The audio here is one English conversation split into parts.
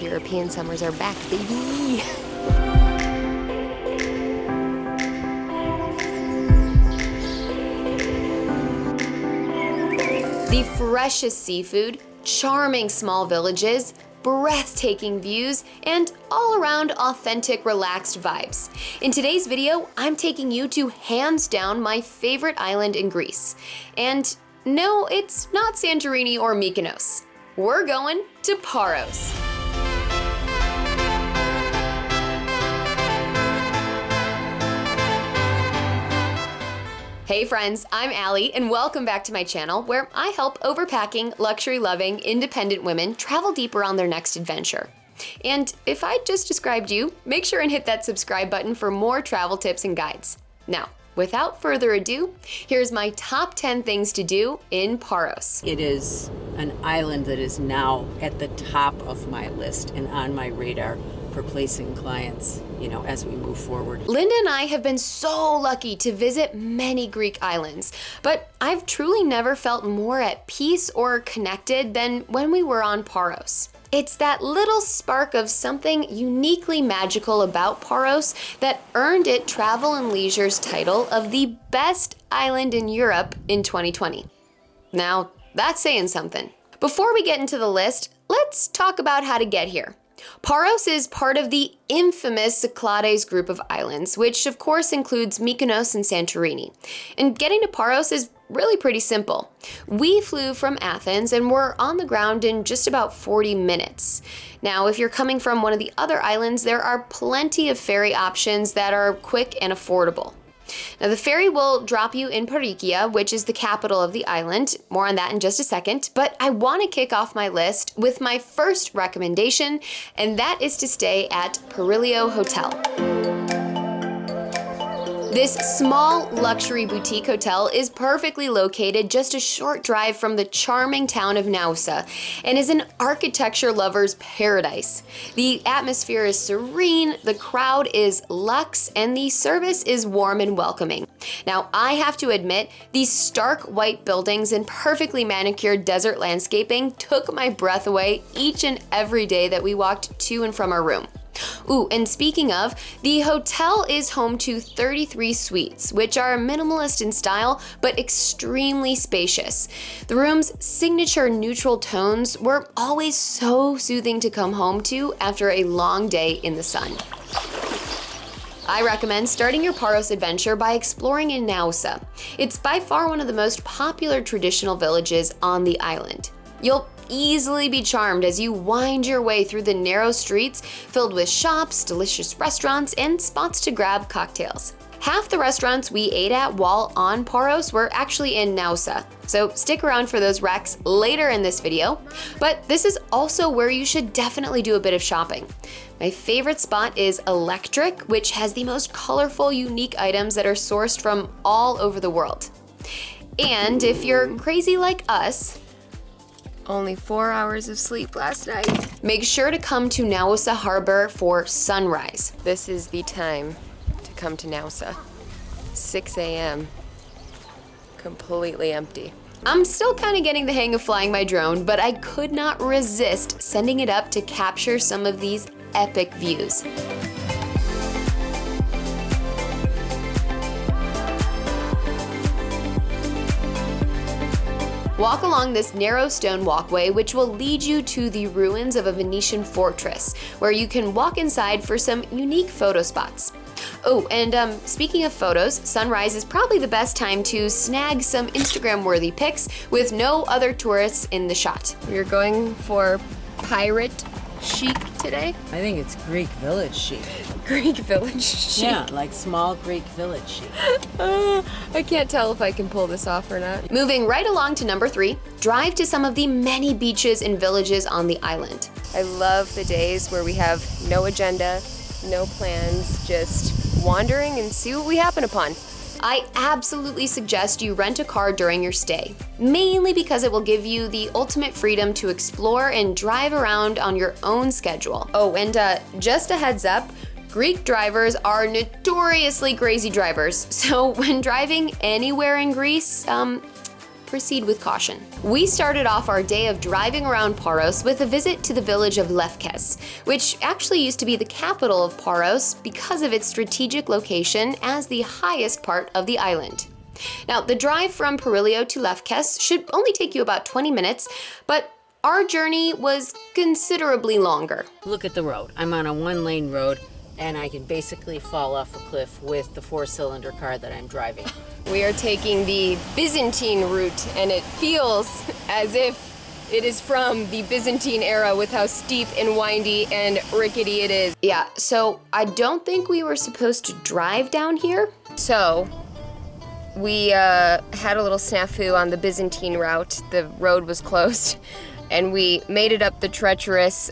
European summers are back, baby! The freshest seafood, charming small villages, breathtaking views, and all-around authentic, relaxed vibes. In today's video, I'm taking you to hands down my favorite island in Greece. And no, it's not Santorini or Mykonos. We're going to Paros. Hey friends, I'm Allie, and welcome back to my channel where I help overpacking, luxury-loving, independent women travel deeper on their next adventure. And if I just described you, make sure and hit that subscribe button for more travel tips and guides. Now, without further ado, here's my top 10 things to do in Paros. It is an island that is now at the top of my list and on my radar for placing clients, as we move forward. Linda and I have been so lucky to visit many Greek islands, but I've truly never felt more at peace or connected than when we were on Paros. It's that little spark of something uniquely magical about Paros that earned it Travel and Leisure's title of the best island in Europe in 2020. Now, that's saying something. Before we get into the list, let's talk about how to get here. Paros is part of the infamous Cyclades group of islands, which of course includes Mykonos and Santorini. And getting to Paros is really pretty simple. We flew from Athens and we're on the ground in just about 40 minutes. Now, if you're coming from one of the other islands, there are plenty of ferry options that are quick and affordable. Now, the ferry will drop you in PARIKIA, which is the capital of the island. More on that in just a second, but I want to kick off my list with my first recommendation, and that is to stay at Parilio Hotel. This small luxury boutique hotel is perfectly located just a short drive from the charming town of NAOUSSA and is an architecture lover's paradise. The atmosphere is serene, the crowd is luxe, and the service is warm and welcoming. Now, I have to admit, these stark white buildings and perfectly manicured desert landscaping took my breath away each and every day that we walked to and from our room. Ooh, and speaking of, the hotel is home to 33 suites, which are minimalist in style, but extremely spacious. The room's signature neutral tones were always so soothing to come home to after a long day in the sun. I recommend starting your Paros adventure by exploring in NAOUSSA. It's by far one of the most popular traditional villages on the island. You'll easily be charmed as you wind your way through the narrow streets filled with shops, delicious restaurants, and spots to grab cocktails. Half the restaurants we ate at while on Paros were actually in NAOUSSA, so stick around for those recs later in this video. But this is also where you should definitely do a bit of shopping. My favorite spot is Electric, which has the most colorful, unique items that are sourced from all over the world. And if you're crazy like us, only 4 hours of sleep last night, make sure to come to NAOUSSA Harbor for sunrise. This is the time to come to NAOUSSA. 6 a.m. Completely empty. I'm still kind of getting the hang of flying my drone, but I could not resist sending it up to capture some of these epic views. Walk along this narrow stone walkway, which will lead you to the ruins of a Venetian fortress, where you can walk inside for some unique photo spots. Oh, and speaking of photos, sunrise is probably the best time to snag some Instagram-worthy pics with no other tourists in the shot. We're going for pirate chic today. I think it's Greek village chic. Greek village chic. Yeah, like small Greek village chic. I can't tell if I can pull this off or not. Moving right along to number 3, drive to some of the many beaches and villages on the island. I love the days where we have no agenda, no plans, just wandering and see what we happen upon. I absolutely suggest you rent a car during your stay, mainly because it will give you the ultimate freedom to explore and drive around on your own schedule. Oh, and just a heads up, Greek drivers are notoriously crazy drivers, so when driving anywhere in Greece, proceed with caution. We started off our day of driving around Paros with a visit to the village of LEFKES, which actually used to be the capital of Paros because of its strategic location as the highest part of the island. Now, the drive from PARIKIA to LEFKES should only take you about 20 minutes, but our journey was considerably longer. Look at the road. I'm on a one-lane road, and I can basically fall off a cliff with the 4-cylinder car that I'm driving. We are taking the Byzantine route, and it feels as if it is from the Byzantine era with how steep and windy and rickety it is. Yeah, so I don't think we were supposed to drive down here. So we had a little snafu on the Byzantine route. The road was closed, and we made it up the treacherous,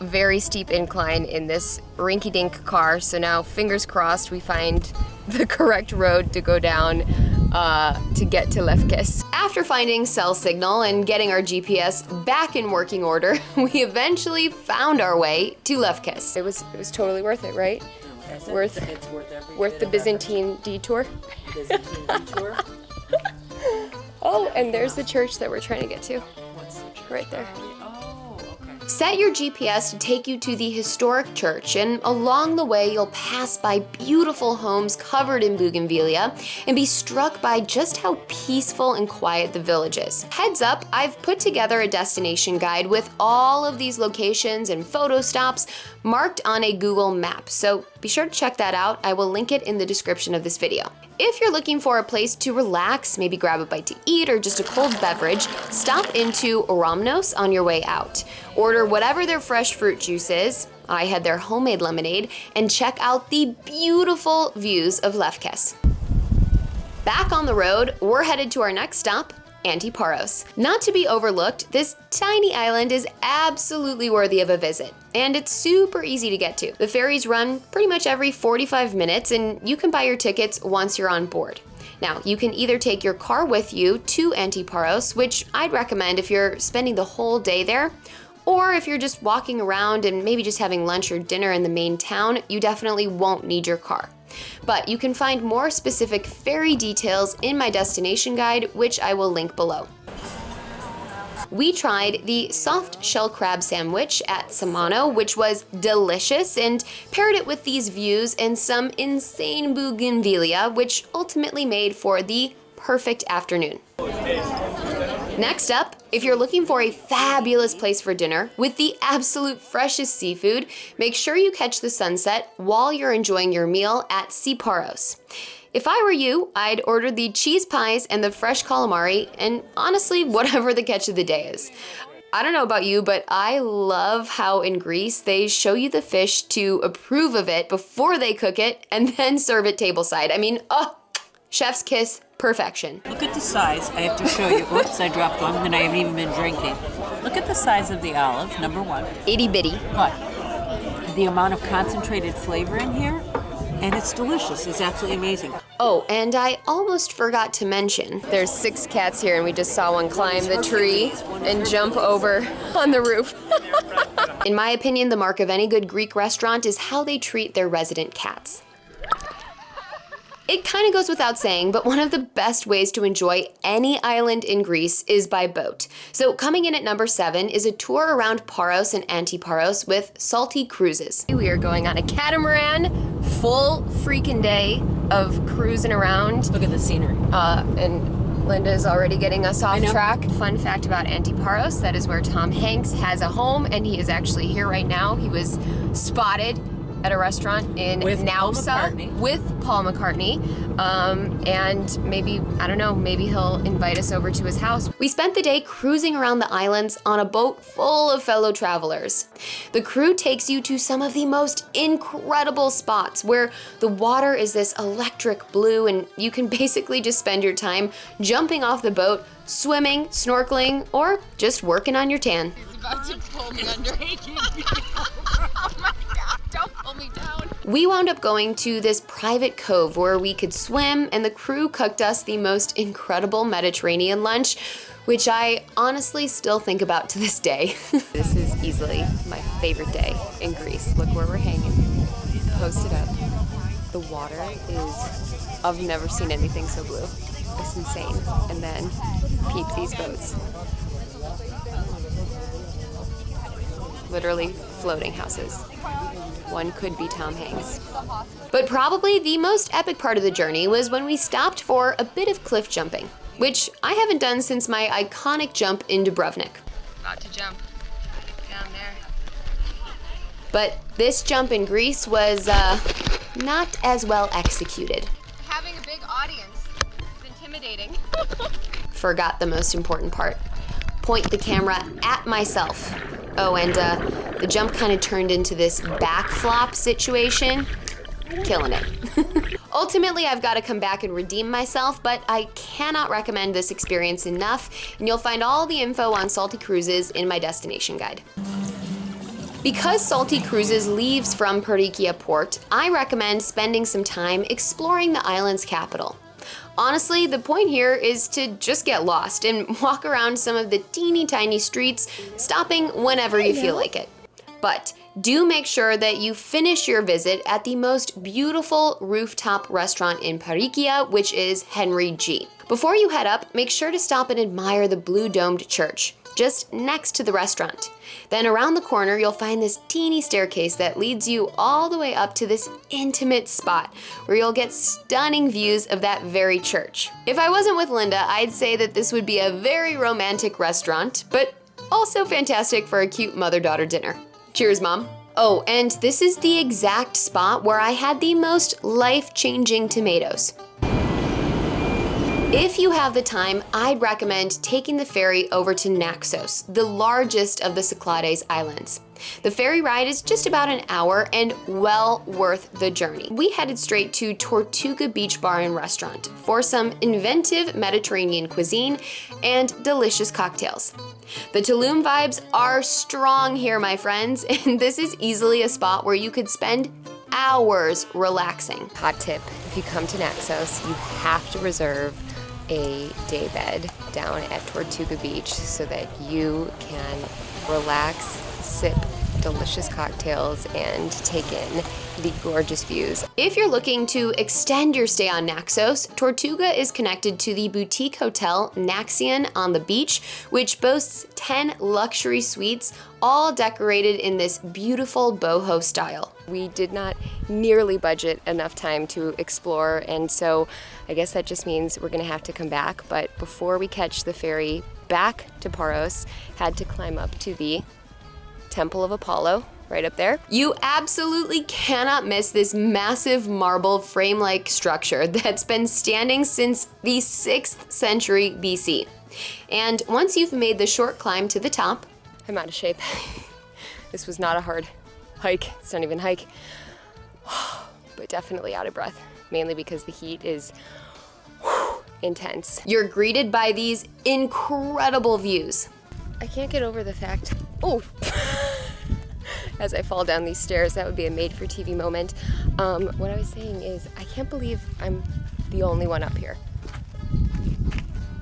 very steep incline in this rinky-dink car. So now, fingers crossed, we find the correct road to go down to get to LEFKES. After finding cell signal and getting our GPS back in working order, we eventually found our way to LEFKES. It was totally worth it, right? It's Worth the Byzantine detour. Byzantine detour. Oh, and there's the church that we're trying to get to. What's the church? Right there. Oh, okay. Set your GPS to take you to the historic church, and along the way you'll pass by beautiful homes covered in bougainvillea and be struck by just how peaceful and quiet the village is. Heads up, I've put together a destination guide with all of these locations and photo stops marked on a Google map, so be sure to check that out. I will link it in the description of this video. If you're looking for a place to relax, maybe grab a bite to eat or just a cold beverage, stop into Ramnos on your way out. Order whatever their fresh fruit juice is. I had their homemade lemonade, and check out the beautiful views of LEFKES. Back on the road, we're headed to our next stop, ANTIPAROS. Not to be overlooked, this tiny island is absolutely worthy of a visit, and it's super easy to get to. The ferries run pretty much every 45 minutes, and you can buy your tickets once you're on board. Now, you can either take your car with you to ANTIPAROS, which I'd recommend if you're spending the whole day there, or if you're just walking around and maybe just having lunch or dinner in the main town, you definitely won't need your car. But you can find more specific ferry details in my destination guide, which I will link below. We tried the soft shell crab sandwich at Samano, which was delicious, and paired it with these views and some insane bougainvillea, which ultimately made for the perfect afternoon. Next up, if you're looking for a fabulous place for dinner with the absolute freshest seafood, make sure you catch the sunset while you're enjoying your meal at SIPAROS. If I were you, I'd order the cheese pies and the fresh calamari, and honestly, whatever the catch of the day is. I don't know about you, but I love how in Greece they show you the fish to approve of it before they cook it and then serve it tableside. I mean, oh, chef's kiss, perfection. Look at the size. I have to show you. Oops, I dropped one and I haven't even been drinking. Look at the size of the olive, number one. Itty bitty. But the amount of concentrated flavor in here, and it's delicious. It's absolutely amazing. Oh, and I almost forgot to mention, there's 6 cats here and we just saw one climb the tree and jump over on the roof. In my opinion, the mark of any good Greek restaurant is how they treat their resident cats. It kind of goes without saying, but one of the best ways to enjoy any island in Greece is by boat. So coming in at number 7 is a tour around Paros and Antiparos with salty cruises. We are going on a catamaran, full freaking day of cruising around. Look at the scenery. And Linda's already getting us off track. Fun fact about Antiparos, that is where Tom Hanks has a home, and he is actually here right now. He was spotted at a restaurant in NAOUSSA with Paul McCartney. And maybe, I don't know, maybe he'll invite us over to his house. We spent the day cruising around the islands on a boat full of fellow travelers. The crew takes you to some of the most incredible spots where the water is this electric blue and you can basically just spend your time jumping off the boat, swimming, snorkeling, or just working on your tan. He's about to pull me under. Oh my God, don't pull me down. We wound up going to this private cove where we could swim, and the crew cooked us the most incredible Mediterranean lunch, which I honestly still think about to this day. This is easily my favorite day in Greece. Look where we're hanging, posted up. The water is, I've never seen anything so blue. It's insane. And then peep these boats. Literally floating houses. One could be Tom Hanks. But probably the most epic part of the journey was when we stopped for a bit of cliff jumping, which I haven't done since my iconic jump in Dubrovnik. About to jump down there. But this jump in Greece was not as well executed. Having a big audience is intimidating. Forgot the most important part. Point the camera at myself. Oh, and the jump kind of turned into this back flop situation. Killing it. Ultimately, I've got to come back and redeem myself, but I cannot recommend this experience enough, and you'll find all the info on Salty Cruises in my destination guide. Because Salty Cruises leaves from PARIKIA port, I recommend spending some time exploring the island's capital. Honestly, the point here is to just get lost and walk around some of the teeny tiny streets, stopping whenever you feel like it. But do make sure that you finish your visit at the most beautiful rooftop restaurant in PARIKIA, which is Henry G. Before you head up, make sure to stop and admire the blue domed church, just next to the restaurant. Then around the corner, you'll find this teeny staircase that leads you all the way up to this intimate spot where you'll get stunning views of that very church. If I wasn't with Linda, I'd say that this would be a very romantic restaurant, but also fantastic for a cute mother-daughter dinner. Cheers, Mom. Oh, and this is the exact spot where I had the most life-changing tomatoes. If you have the time, I'd recommend taking the ferry over to Naxos, the largest of the Cyclades Islands. The ferry ride is just about an hour and well worth the journey. We headed straight to Tortuga Beach Bar and Restaurant for some inventive Mediterranean cuisine and delicious cocktails. The Tulum vibes are strong here, my friends, and this is easily a spot where you could spend hours relaxing. Hot tip, if you come to Naxos, you have to reserve a day bed down at Tortuga Beach so that you can relax, sip delicious cocktails, and take in the gorgeous views. If you're looking to extend your stay on Naxos, Tortuga is connected to the boutique hotel Naxion on the beach, which boasts 10 luxury suites, all decorated in this beautiful boho style. We did not nearly budget enough time to explore, and so I guess that just means we're gonna have to come back, but before we catch the ferry back to Paros, had to climb up to the Temple of Apollo, right up there. You absolutely cannot miss this massive marble frame-like structure that's been standing since the 6th century BC. And once you've made the short climb to the top, I'm out of shape. This was not a hard hike. It's not even a hike, but definitely out of breath, mainly because the heat is intense. You're greeted by these incredible views. I can't get over the fact, as I fall down these stairs, that would be a made-for-TV moment. What I was saying is, I can't believe I'm the only one up here.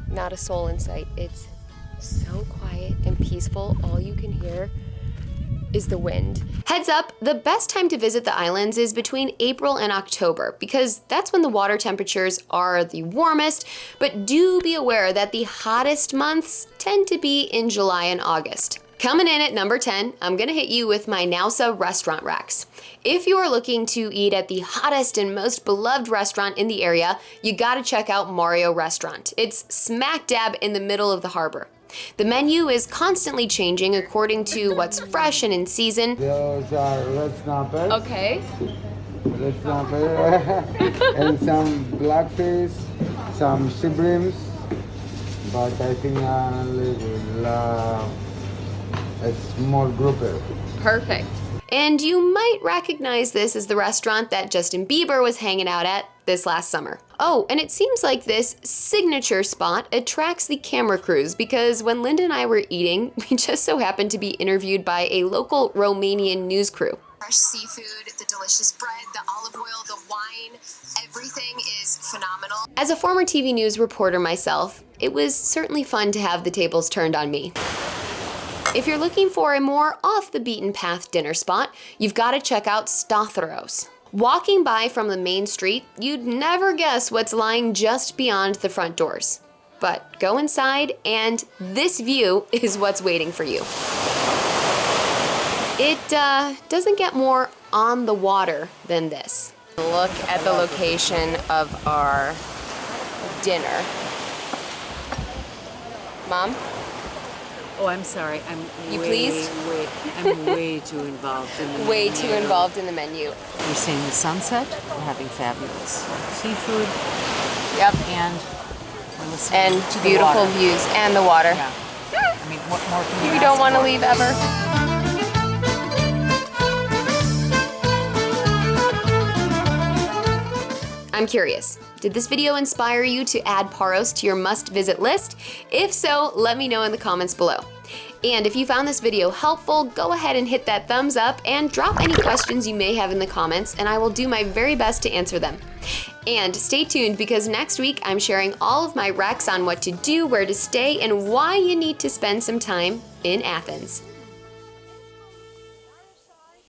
Not a soul in sight. It's so quiet and peaceful. All you can hear is the wind. Heads up, the best time to visit the islands is between April and October because that's when the water temperatures are the warmest, but do be aware that the hottest months tend to be in July and August. Coming in at number 10, I'm gonna hit you with my NAOUSSA restaurant racks. If you are looking to eat at the hottest and most beloved restaurant in the area, you gotta check out Mario Restaurant. It's smack dab in the middle of the harbor. The menu is constantly changing according to what's fresh and in season. Those are red snappers. Okay. Red snapper. And some blackfish, some sea breams. But I think a small grouper. Perfect. And you might recognize this as the restaurant that Justin Bieber was hanging out at this last summer. Oh, and it seems like this signature spot attracts the camera crews because when Linda and I were eating, we just so happened to be interviewed by a local Romanian news crew. Fresh seafood, the delicious bread, the olive oil, the wine, everything is phenomenal. As a former TV news reporter myself, it was certainly fun to have the tables turned on me. If you're looking for a more off-the-beaten-path dinner spot, you've got to check out Statharos. Walking by from the main street, you'd never guess what's lying just beyond the front doors. But go inside and this view is what's waiting for you. It doesn't get more on the water than this. Look at the location of our dinner. Mom? Oh, I'm sorry. I'm way too involved in the menu. Way too involved in the menu. We're seeing the sunset. We're having fabulous seafood. Yep. And we're listening And to the beautiful water. views and the water. Yeah. I mean, what more can you You ask don't want to for? leave ever. I'm curious, did this video inspire you to add Paros to your must-visit list? If so, let me know in the comments below. And if you found this video helpful, go ahead and hit that thumbs up and drop any questions you may have in the comments, and I will do my very best to answer them. And stay tuned because next week I'm sharing all of my recs on what to do, where to stay, and why you need to spend some time in Athens.